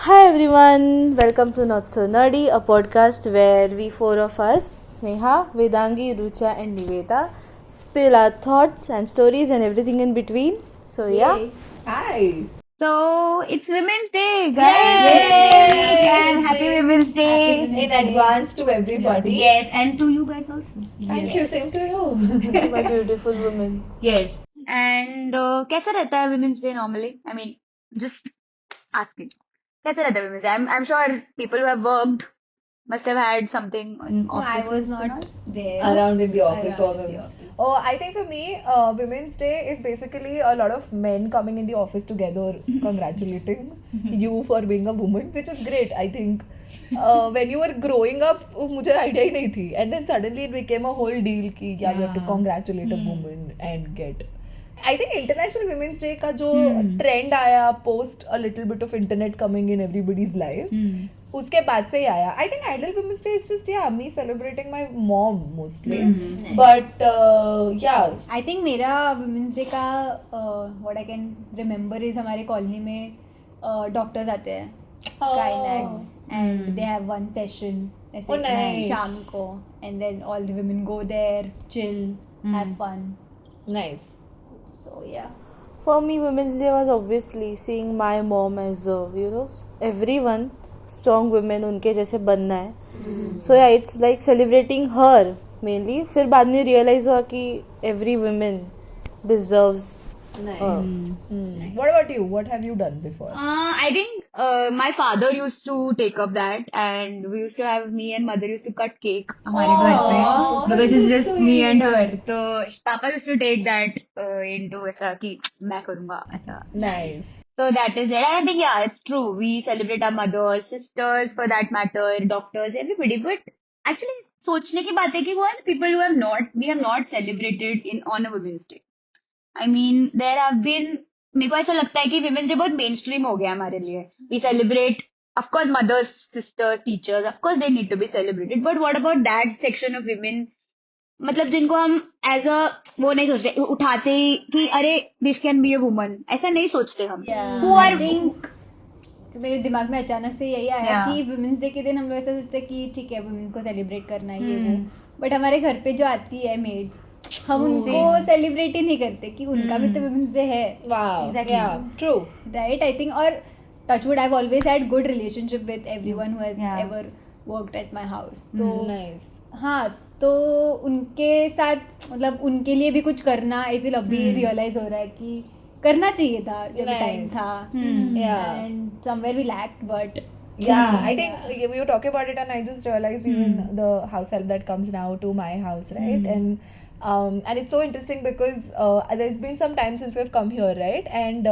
Hi everyone, welcome to Not So Nerdy, a podcast where we four of us, Sneha, Vedangi, Rucha, and Niveda, spill our thoughts and stories and everything in between. So yeah, Hi. So it's Women's Day, guys. Yay! And happy Women's Day. In advance to everybody. Yes, and to you guys also. Thank you. Same to you. to my beautiful women. Yes. And कैसा रहता है Women's Day normally? I mean, just asking. कैसा रहता है Women's Day? I'm sure people who have worked must have had something in No, I offices was and all. not there. Around in the office. Around in or- the office. Oh, I think for me, Women's Day is basically a lot of men coming in the office together, congratulating you for being a woman, which is great. I think when you were growing up, मुझे idea ही नहीं थी, and then suddenly it became a whole deal कि yeah, you have to congratulate a woman and get. I think International Women's Day का जो trend आया post a little bit of internet coming in everybody's life, उसके बाद से ही आया. I think Ideal Women's Day is just me celebrating my mom mostly. But yeah. I think मेरा Women's Day का what I can remember is हमारे colony में doctors आते हैं gynacs and they have one session ऐसे Oh, nice. शाम को and then all the women go there, chill, have fun. Nice. So yeah. For me, Women's Day was obviously seeing my mom as everyone, strong women, उनके जैसे बनना है. So yeah, it's like celebrating her mainly. फिर बाद में realize हुआ कि every woman deserves Nice. her. What about you? What have you done before? I think my father used to take up that, and we used to have me and mother used to cut cake हमारे घर पे because it's just me and her. तो पापा used to take that into ऐसा कि मैं करूँगा ऐसा. Nice. So that is it. And I think yeah, it's true. We celebrate our mothers, sisters, for that matter, doctors, everybody. But actually, सोचने की बात है कि what people who we have not celebrated on a Women's Day. I mean, there have been, मेरे को ऐसा लगता है कि Women's Day बहुत mainstream हो गया हमारे लिए. We celebrate, of course, mothers, sisters, teachers, of course they need to be celebrated. But what about that section of women? मतलब जिनको हम एज अ वो नहीं सोचते उठाते ही कि अरे this can be a woman ऐसा नहीं सोचते हम. Who I are think मेरे दिमाग में अचानक से यही आया Yeah. कि वुमेन्स डे के दिन हम लोग ऐसा सोचते हैं कि ठीक है वुमेन्स को सेलिब्रेट करना है ये वो बट हमारे घर पे जो आती है मेड्स हम उनको सेलिब्रेट ही नहीं करते कि उनका भी तो वुमेन्स डे है. Wow. Exactly. Yeah. True. Right I think और touchwood I have always had good relationship with everyone who has Yeah. Ever worked at my house. तो Nice. हाँ तो उनके साथ मतलब उनके लिए भी कुछ करना आई फील अभी रियलाइज हो रहा है कि करना चाहिए था जब Nice. टाइम था Yeah. And somewhere we lacked but Yeah, I think we were talking about it, and I just realized even the house help that comes now to my house, right? And it's so interesting because there's been some time since we've come here, right? And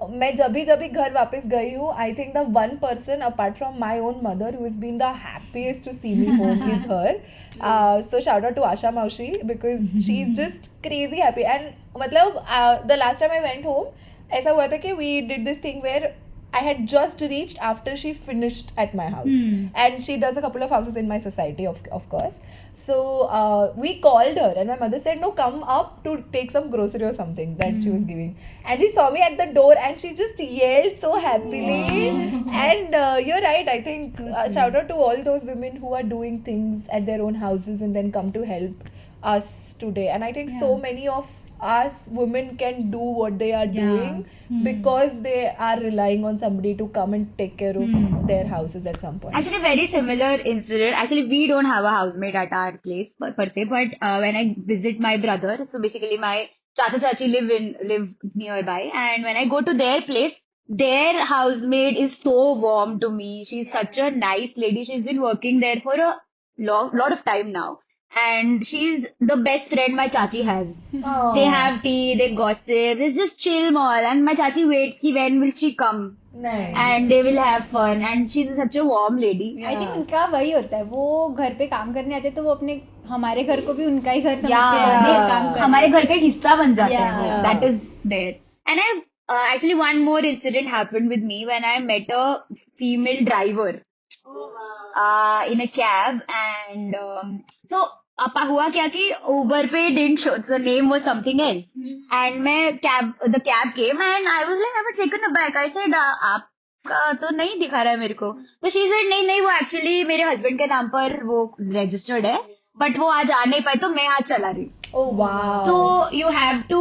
मैं जब भी घर वापस गई हूँ I think the one person apart from my own mother who is been the happiest to see me home is her so shout out to Asha Mausi because she is just crazy happy and मतलब the last time I went home ऐसा हुआ था कि we did this thing where I had just reached after she finished at my house, and she does a couple of houses in my society, of course. So we called her, and my mother said, "No, come up to take some grocery or something that she was giving." And she saw me at the door, and she just yelled so happily. And you're right. I think shout out to all those women who are doing things at their own houses and then come to help us today. And I think so many of us women can do what they are doing because they are relying on somebody to come and take care of their houses at some point. Actually, very similar incident. Actually, we don't have a housemaid at our place per se, but when I visit my brother, so basically my chacha chachi live nearby, and when I go to their place, their housemaid is so warm to me. She's such a nice lady. She's been working there for a lot of time now. And she's the best friend my chachi has. They have tea, they gossip, it's just chill mall. And my chachi waits ki when will she come? Nice. And they will have fun. And she's such a warm lady. I think उनका वही होता है वो घर पे काम करने आते हैं तो वो अपने हमारे घर को भी उनका ही घर समझ के आते हैं काम करने. हमारे घर का एक हिस्सा बन जाते हैं वो. Yeah. That is there. And I actually one more incident happened with me when I met a female driver in a cab, and so अपा हुआ क्या कि Uber पे didn't show, the name was something else, and मैं the cab came and I was like I was taken aback. I said आप का तो नहीं दिखा रहा है मेरे को. तो शी सेड नहीं वो एक्चुअली मेरे हस्बैंड के नाम पर वो रजिस्टर्ड है, बट वो आज आ नहीं पाए तो मैं आज चला रही. Oh wow. तो you have to,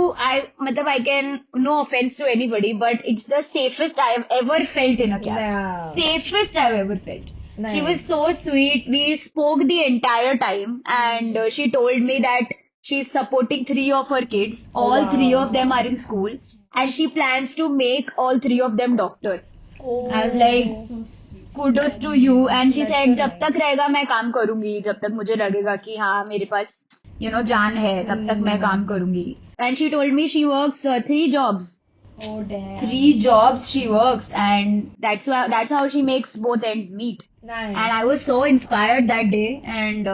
मतलब I can, no offense to anybody, but it's the safest I have ever felt in a cab. Yeah. Safest I've ever felt. Nice. She was so sweet. We spoke the entire time, and she told me that she's supporting 3 of her kids. All wow. 3 of them are in school, and she plans to make all 3 of them doctors. Oh. I was like, kudos to you. And she That's said, so जब तक रहेगा मैं काम करूंगी, जब तक मुझे लगेगा कि हाँ मेरे पास जान है, तब तक मैं काम करूंगी. And she told me she works 3 jobs. Oh damn. 3 jobs she works, and that's how she makes both ends meet. Nice. And I was so inspired that day, and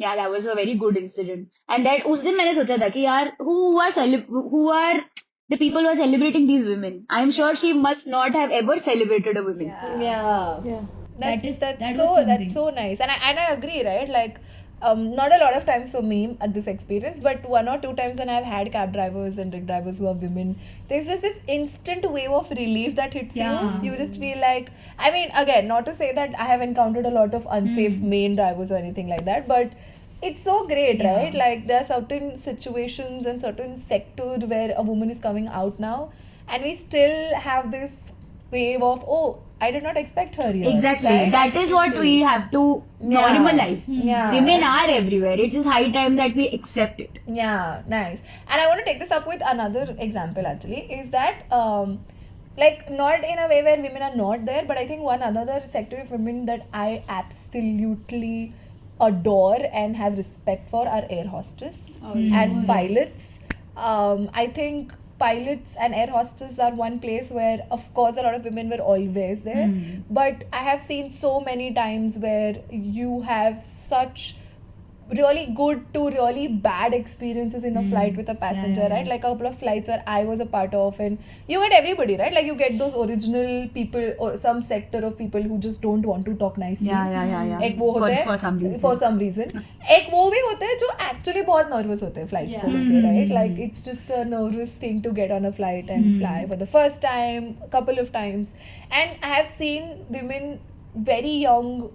yeah, that was a very good incident. And that उस दिन मैंने सोचा था कि यार who are the people who are celebrating these women? I am sure she must not have ever celebrated a women's day. Yeah. That's that was something. that's so nice, and I agree, right? Like, not a lot of times for me at this experience, but 1 or 2 times when I've had cab drivers and rig drivers who are women, there's just this instant wave of relief that hits Yeah. you. You just feel like, I mean, again, not to say that I have encountered a lot of unsafe main drivers or anything like that, but it's so great, right? Like, there are certain situations and certain sectors where a woman is coming out now, and we still have this wave of, oh, I did not expect her here. Exactly. right? That is what we have to normalize. Yeah. Women are everywhere. It is high time that we accept it. Yeah, nice. And I want to take this up with another example actually, is that like, not in a way where women are not there, but I think one another sector of women that I absolutely adore and have respect for are air hostess and pilots. I think pilots and air hostess are one place where, of course, a lot of women were always there, but I have seen so many times where you have such really good to really bad experiences in a flight with a passenger, right? Like a couple of flights where I was a part of, and you get everybody, right? Like, you get those original people or some sector of people who just don't want to talk nicely. Yeah. एक वो होते हैं For some reason. for some reason. एक वो भी होते हैं जो actually बहुत nervous होते हैं flights को लेके, right? Like, it's just a nervous thing to get on a flight and fly for the first time, couple of times. And I have seen women very young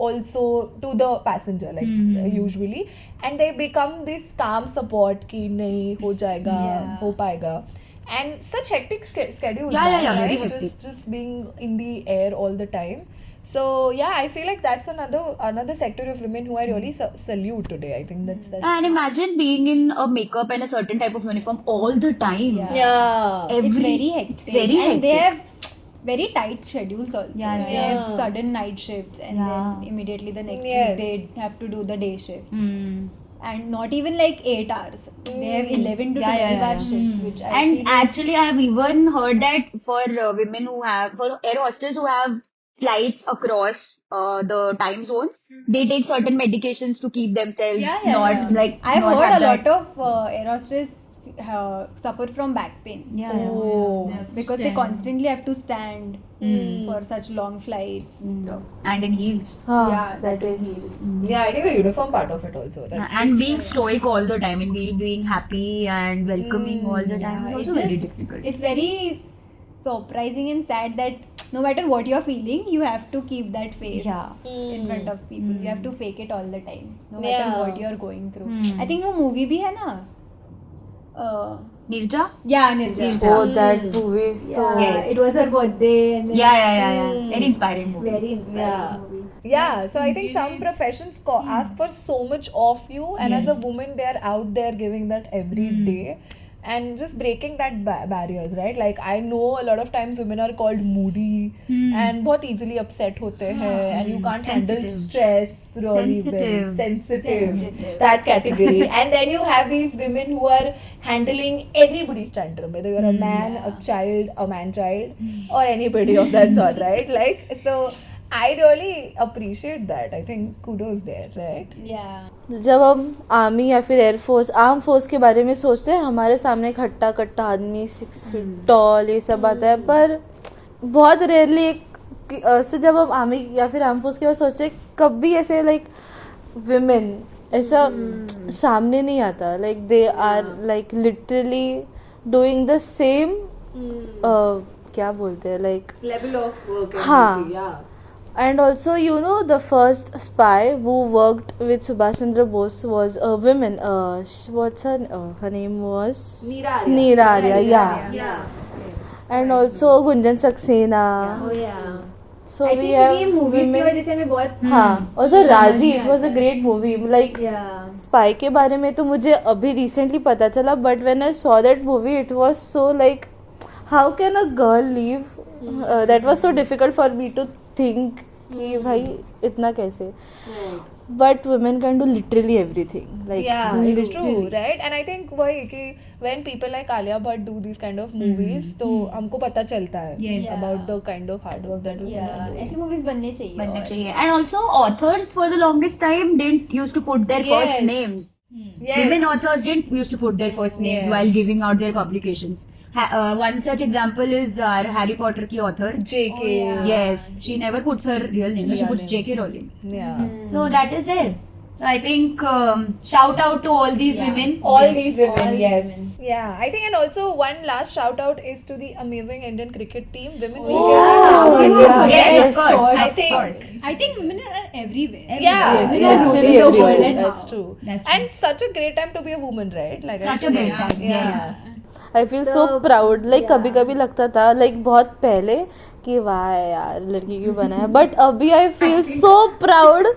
also to the passenger, like usually, and they become this calm support कि नहीं हो जाएगा, हो पाएगा. And such hectic schedules, Yeah, man, very right? hectic. Just being in the air all the time. So yeah, I feel like that's another sector of women who I really salute today. I think that's And imagine being in a makeup and a certain type of uniform all the time. yeah. It's very hectic. very and they hectic. have very tight schedules also. Yeah. They have sudden night shifts, and then immediately the next Yes. week they have to do the day shift. Hmm. And not even like 8 hours. They have 11 to 12 hour shifts, which I And feel actually, I have even heard that for women for air hostess who have flights across the time zones, they take certain medications to keep themselves not like. I've not heard have a that- lot of air hostess suffer from back pain. Oh. Because they constantly have to stand for such long flights and stuff. and in heels. Yeah, that is. Yeah, I think the uniform part of it also. That's And being stoic all the time and being happy and welcoming all the time is It's also very just- difficult. It's very surprising and sad that no matter what you're feeling, you have to keep that face in front of people. You have to fake it all the time, no matter Yeah. what you're going through. I think वो movie भी है ना. Nirja? Yeah, Nirja. Oh, that movie is so. Yeah, it was her birthday and then Yeah. Very inspiring movie. very inspiring Yeah. movie. Yeah, so I think some professions ask for so much of you, and as a woman, they are out there giving that every day and just breaking that barriers, right? Like, I know a lot of times women are called moody and बहुत easily upset होते हैं, and you can't handle Sensitive. stress really well. Sensitive. That category. And then you have these women who are handling everybody's tantrum, whether you're a man, a child, a man-child, or anybody of that sort, right? Like, so I really appreciate that. I think kudos there, right? Yeah. जब हम army या फिर air force arm force के बारे में सोचते हैं, हमारे सामने एक हट्टा कट्टा आदमी 6 फीट टॉल ये सब आता है, पर बहुत रेयरली से जब हम आर्मी या फिर आर्म फोर्स के बारे में सोचते हैं, कभी ऐसे लाइक विमेन ऐसा सामने नहीं आता. Like they are like literally doing the same क्या बोलते हैं like level of work and हाँ. duty, yeah. and also you know the first spy who worked with Subhash Chandra Bose was a woman. What's her name was Neera Arya. Neera Arya, yeah. Yeah. And also Gunjan Saxena. Oh yeah. So I we think have ये movies की women. वजह से हमें बहुत हाँ. Also Razi, it was a great movie. Like yeah. Spy के बारे में तो मुझे अभी रिसेंटली पता चला but when I saw that movie it was so like how can a girl live that was so difficult for me to think कि भाई इतना कैसे Right. But women can do literally everything like Yeah, it's true, right? And I think वही कि when people like Alia Bhatt do these kind of movies, तो हमको पता चलता है Yes. about the kind of hard work that women Yeah, are doing. ऐसी movies बनने चाहिए बनने और- चाहिए. And also authors for the longest time didn't used to put their Yes. first names. Yes. Women authors didn't used to put their first names Yes. while giving out their publications. One such example is Harry Potter की author. JK. Oh, yeah. Yes, she never puts her real name. She Real puts name. J.K. Rowling. Yeah. So that is there. I think shout out to all these Yeah. women. All Yes, these women, all yes. women. Yeah, I think, and also one last shout out is to the amazing Indian cricket team, women's Oh, Indian yeah. cricket Yes, team. of course. I Of think, course. I think women are everywhere. yeah, Yes, yeah, actually in the everywhere. world, that's true. That's And such a great time to be a woman, right? Like Such I a think- great time, Yeah. yes. I feel so proud like कभी कभी लगता था like बहुत पहले कि वाह यार लड़की क्यों बना है बट अभी आई फील सो प्राउड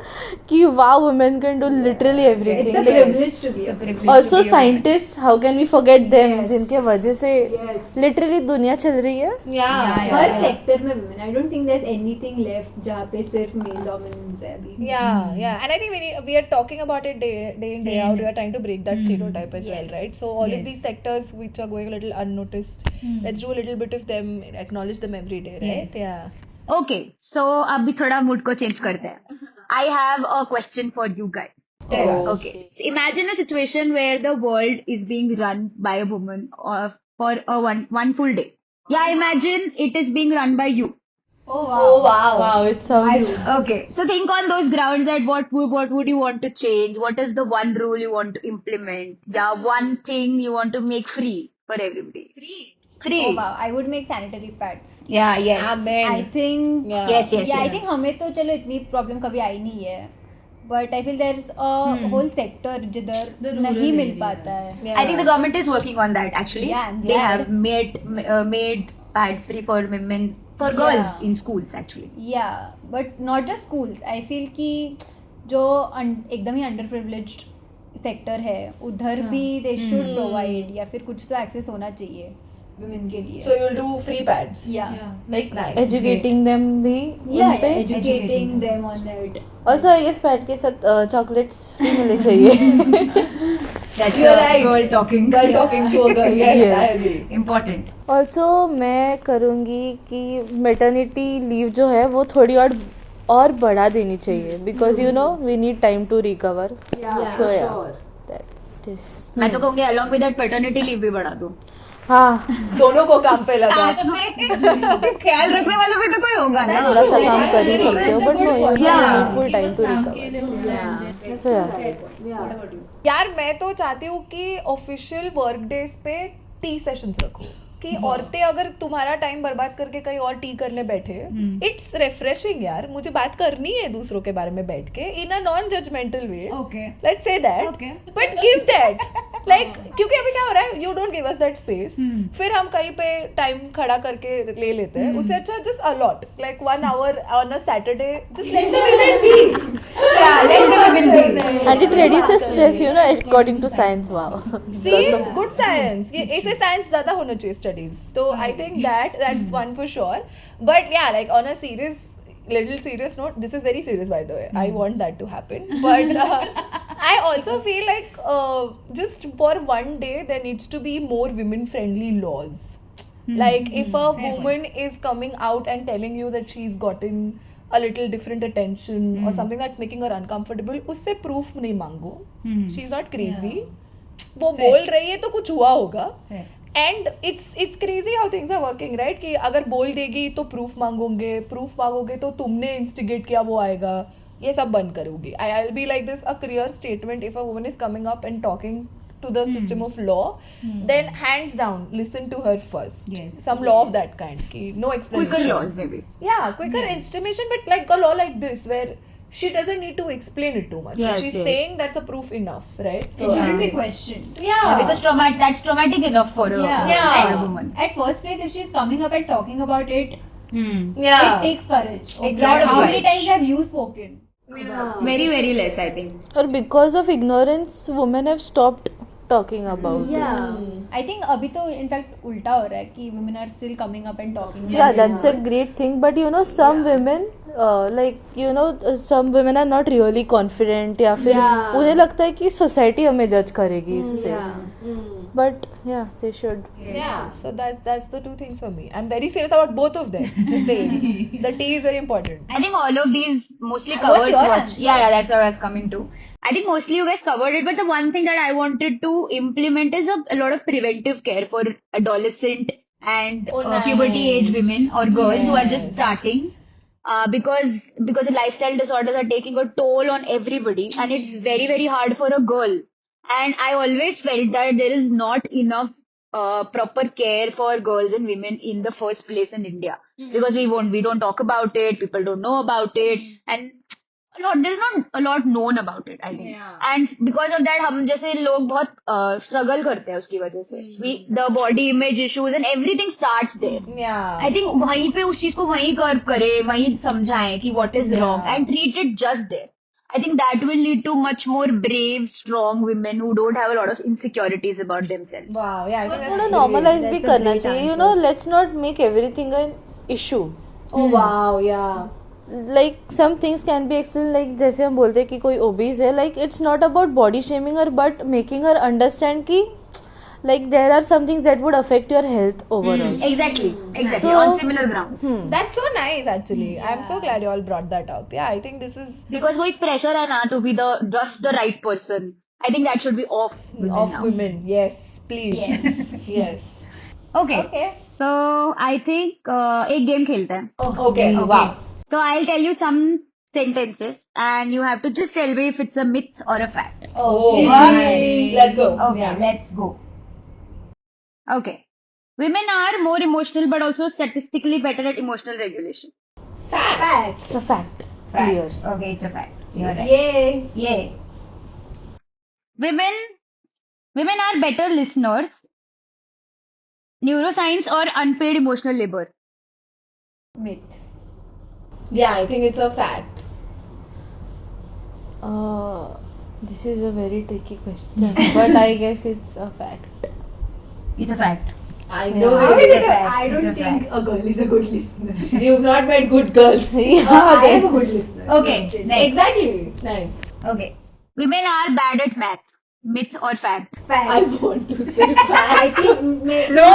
कि वाह women can do literally It's a everything privilege to be a Privilege also to be a woman. Scientist how can we forget them जिनके वजह से लिटरली दुनिया चल रही है Yeah. हर सेक्टर में women. I don't think there's anything left जहाँ पे सिर्फ male dominance है अभी. Yeah, and I think we are talking about it day in day out. We are trying to break that stereotype as well, Yes. right? So all Yes. of these sectors which are going a little unnoticed, let's do a little bit of them, acknowledge them every day, right? Yes. Yeah. Okay, so अभी थोड़ा mood को change करते हैं. I have a question for you guys. Tell us. Okay, so imagine a situation where the world is being run by a woman for a one full day. Yeah, imagine it is being run by you. Oh wow. wow it sounds Okay, so think on those grounds that what would you want to change? What is the one rule you want to implement? Yeah, one thing you want to make free for everybody. Free. Oh wow. I would make sanitary pads. Yeah, yes. Amen. I think. Yeah. Yes, yes, Yeah, I yes. think हमें तो चलो इतनी problem कभी आई नहीं है but I feel there is a whole sector जिधर नहीं मिल पाता है. Yeah. I think the government is working on that actually. Yeah, and they they have made pads free for women, for girls Yeah. in schools actually. या but not just schools. I feel कि जो एकदम ही under privileged sector है उधर भी they should provide या फिर कुछ तो एक्सेस होना चाहिए वुमेन के लिए. So you'll do free pads. या Like nice. एजुकेटिंग देम भी या उन पे educating them on that. Also I guess pad के साथ चॉकलेट्स भी मिलने चाहिए That's You're right. girl talking. Girl talking to a girl. Yes, I Yes. agree. Important. Also मैं करूँगी कि मेटर्निटी लीव जो है वो थोड़ी और बढ़ा देनी चाहिए because you know we need time to recover Yeah, So, yeah. sure. That is मैं तो कहूँगी along with that paternity leave भी बढ़ा दो. हाँ दोनों को काम पे लगा. ख्याल रखने वाला भी तो कोई होगा ना. थोड़ा सा काम कर ही सकते हो but Yeah. Full time to recover so या Yeah. यार मैं तो चाहती हूँ कि ऑफिशियल वर्क डेज पे टी सेशंस रखो कि औरतें अगर तुम्हारा टाइम बर्बाद करके कहीं और टी करने बैठे इट्स रिफ्रेशिंग यार. मुझे बात करनी है दूसरों के बारे में बैठ के in a non judgmental way. Okay. Let's say that Okay. But give that like क्योंकि अभी क्या हो रहा है you don't give us that space फिर हम कहीं पे टाइम खड़ा करके ले लेते हैं. उससे अच्छा just a lot like 1 hour on a Saturday just let the women be. Yeah, let the women be. And it reduces stress you know according to science wow See, good science. ये ऐसे science ज्यादा होना चाहिए studies. तो I think that's one for sure. But yeah, like on a little serious note, this is very serious by the way. I want that to happen. But I also feel like just for one day there needs to be more women friendly laws. Like if a woman is coming out and telling you that she's gotten a little different attention or something that's making her uncomfortable, उससे proof नहीं मांगो. She's not crazy. वो बोल रही है तो कुछ हुआ होगा. And it's crazy how things are working right कि अगर बोल देगी तो प्रूफ मांगोगे तो तुमने इंस्टिगेट किया वो आएगा. ये सब बंद करोगी. I will be like this a clear statement if a woman is coming up and talking to the system of law, then hands down, listen to her first. Yes. Some law of that kind. Ki no explanation. Quicker laws, maybe. Yeah, quicker estimation, but like a law like this where she doesn't need to explain it too much. Yes, If she's yes. saying that's a proof enough, right? It So, shouldn't be questioned. Yeah, because that's traumatic enough for a, Yeah. for a woman. At first place, if she's coming up and talking about it, yeah. it takes courage. Exactly. How many times have you spoken? Very, very less, I think. Or because of ignorance, women have stopped talking about it. I think अभी तो in fact उल्टा हो रहा है कि women are still coming up and talking. Yeah, that's a great thing. But you know, some women, some women are not really confident. या फिर उन्हें लगता है कि society हमें judge करेगी इससे. But yeah, they should. Yeah, so that's the two things for me. I'm very serious about both of them. Just saying. The tea is very important. I think all of these mostly What's covers your what. answer? Yeah, that's what I was coming to. I think mostly you guys covered it, but the one thing that I wanted to implement is a lot of preventive care for adolescent and puberty age women or girls who are just starting. Because the lifestyle disorders are taking a toll on everybody, and it's very, very hard for a girl. And I always felt that there is not enough proper care for girls and women in the first place in India, because we don't talk about it, people don't know about it, and there's not a lot known about it, I think. And because of that, हम जैसे लोग बहुत struggle करते हैं उसकी वजह से. The body image issues and everything starts there. Yeah. I think वहीं पे उस चीज को वहीं कर्व करे, वहीं समझाएं कि what is wrong and treat it just there. I think that will lead to much more brave, strong women who don't have a lot of insecurities about themselves. Wow. Yeah, I think थोड़ा that's normalize भी करना चाहिए. You know, let's not make everything an issue. Oh wow, yeah. Like some things can be explained, like जैसे हम बोलते हैं कि कोई obese है, like it's not about body shaming her, but making her understand कि like there are some things that would affect your health overall. Exactly. So- On similar grounds. That's so nice, actually. I'm so glad you all brought that up. Yeah, I think this is Because वो एक pressure है ना to be just the right person. I think that should be off women of now. women. Yes, please. Yes. Okay. So I think एक game खेलते हैं. Okay. Wow. So I'll tell you some sentences and you have to just tell me if it's a myth or a fact. Okay. Let's go. Okay, Yeah. let's go. Okay. Women are more emotional but also statistically better at emotional regulation. It's a fact. Clear. Okay, it's a fact. You're right. Yay. Yay. Women are better listeners. Neuroscience or unpaid emotional labor. Myth. Yeah, I think it's a fact. This is a very tricky question, but I guess it's a fact. It's a fact. I know How it is is it a a fact. fact? I don't It's a think fact. a girl is a good listener. You've not met good girls. Yeah, I am a good listener. Okay, Still. next. Exactly. Nice. Okay. Women are bad at math. Myth or fact? I want to say fact. I think No,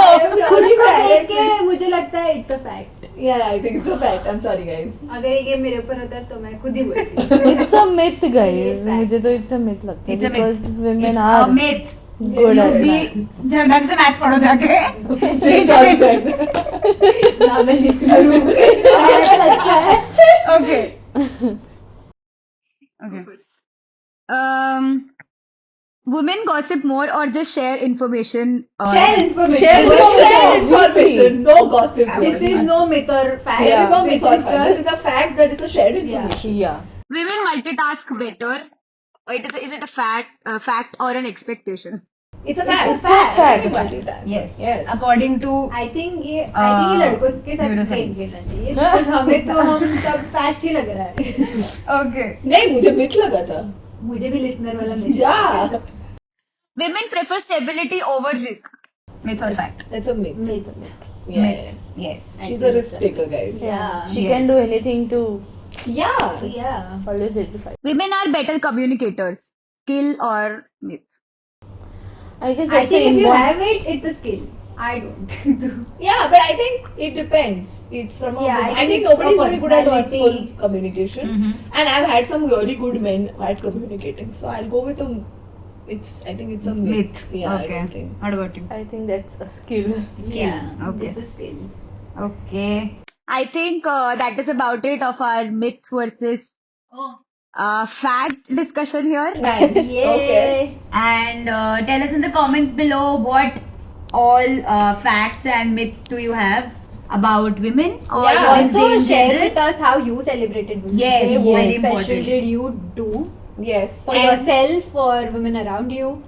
only fact. के मुझे लगता है it's a fact. Yeah, I think it's a fact. I'm sorry, guys. अगर ये game मेरे ऊपर होता तो मैं खुद ही बोलती. it's a myth, guys. It's fact. मुझे तो it's a myth लगता है It's a myth. because women It's are a myth. good at You math. भी ढंग से मैथ्स पढ़ो जाके. Change all that. ना मैं listener हूँ. Okay. Okay. Women gossip more or just share information? Share information. Share information. No gossip. This is no myth or fact. There is no myth or This is fact. This is a fact that is a shared information. Yeah. Women multitask better. Or is it a fact or an expectation? It's a fact. It's a fact. Everybody does. Yes. According to I think ये लड़कों के साथ neuroscience. Game खेलना चाहिए. Because हमें तो हम सब fact ही लग रहा है. okay. नहीं मुझे myth लगा था. मुझे भी listener वाला myth. Yeah. Women prefer stability over risk. Myth or fact? That's a myth. Myth. Yeah. Myth. Yes. She's a risk taker, guys. Yeah. She can do anything to Yeah. Yeah. always identify. Women are better communicators. Skill or myth? I guess I that's think an if you inborn have it, it's a skill. I don't. Yeah, but I think it depends. It's from a Yeah, woman. I I think think it's nobody's from really good at personality. full communication. And I've had some really good men at communicating. So I'll go with a. I think it's a myth. Yeah, I don't think. What about you? I think that's a skill. Yeah. Okay. It's a skill. Okay. I think that is about it of our myth versus fact discussion here. Nice. Okay. And tell us in the comments below what all facts and myths do you have about women or Yeah. women's day Also in share general. with us how you celebrated Women's Yes, Day. very What important. special did you do Yes. for And- yourself, for women around you?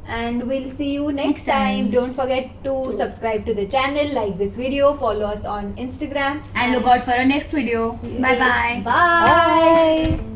And we'll see you next time. Don't forget to subscribe to the channel, like this video, follow us on Instagram. And look out for our next video. Bye bye. Bye. Bye.